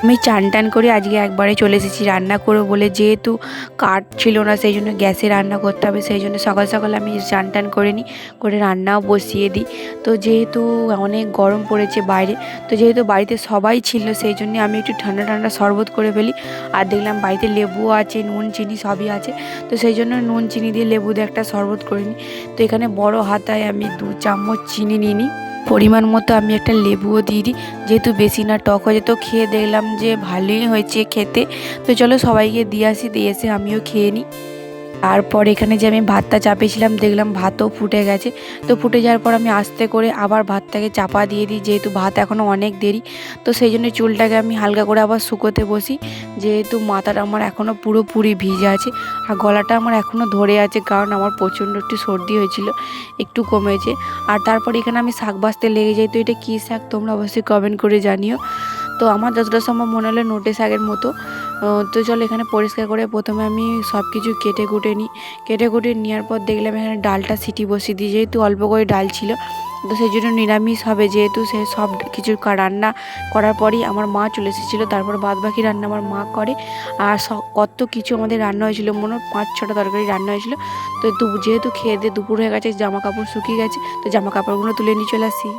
আমি চান টান করে আজকে একবারে চলে এসেছি রান্না করবো বলে, যেহেতু কাঠ ছিল না সেই জন্য গ্যাসে রান্না করতে হবে, সেই জন্য সকাল সকাল আমি চান টান করে নিই, করে রান্নাও বসিয়ে দিই। তো যেহেতু অনেক গরম পড়েছে বাইরে, তো যেহেতু বাড়িতে সবাই ছিল সেই জন্য আমি একটু ঠান্ডা ঠান্ডা শরবত করে ফেলি। আর দেখলাম বাড়িতে লেবুও আছে, নুন চিনি সবই আছে, তো সেই জন্য নুন চিনি দিয়ে লেবু দিয়ে একটা শরবত করে নিই। তো এখানে বড় হাতায় আমি 2 চামচ চিনি নিয়ে নিই, পরিমাণ মতো আমি একটা লেবুও দিয়ে দিই, যেহেতু বেশি না টক হয়েছে। তো খেয়ে দেখলাম যে ভালোই হয়েছে খেতে। তো চলো সবাইকে দিয়ে আসি, দিয়ে এসে আমিও খেয়ে নিই। তারপর এখানে যে আমি ভাতটা চাপিয়েছিলাম দেখলাম ভাতও ফুটে গেছে। তো ফুটে যাওয়ার পর আমি আস্তে করে আবার ভাতটাকে চাপা দিয়ে দিই, যেহেতু ভাত এখনও অনেক দেরি। তো সেই জন্য চুলটাকে আমি হালকা করে আবার শুকোতে বসি, যেহেতু মাথাটা আমার এখনও পুরোপুরি ভিজে আছে আর গলাটা আমার এখনও ধরে আছে, কারণ আমার প্রচণ্ড একটু সর্দি হয়েছিল, একটু কমেছে। আর তারপর এখানে আমি শাক বাছতে লেগে যাই। তো এটা কী শাক তোমরা অবশ্যই কমেন্ট করে জানিও। তো আমার যতটা সম্ভব মনে হলো নোটে শাকের মতো। তো চলো এখানে পরিষ্কার করে প্রথমে আমি সব কিছু কেটে কুটে নিই। কেটে কুটে নেওয়ার পর দেখলাম এখানে ডালটা সিটি বসিয়ে দিই, যেহেতু অল্প করে ডাল ছিল, তো সেই জন্য নিরামিষ হবে, যেহেতু সে সব কিছু রান্না করার পরই আমার মা চলে এসেছিলো। তারপর বাদবাকি রান্না আমার মা করে। আর কত কিছু আমাদের রান্না হয়েছিল, মনে হয় 5-6টা তরকারি রান্না হয়েছিল। তো যেহেতু খেয়ে দিয়ে দুপুর হয়ে গেছে, জামা কাপড় শুকিয়ে গেছে, তো জামা কাপড়গুলো তুলে নিয়ে চলে আসি।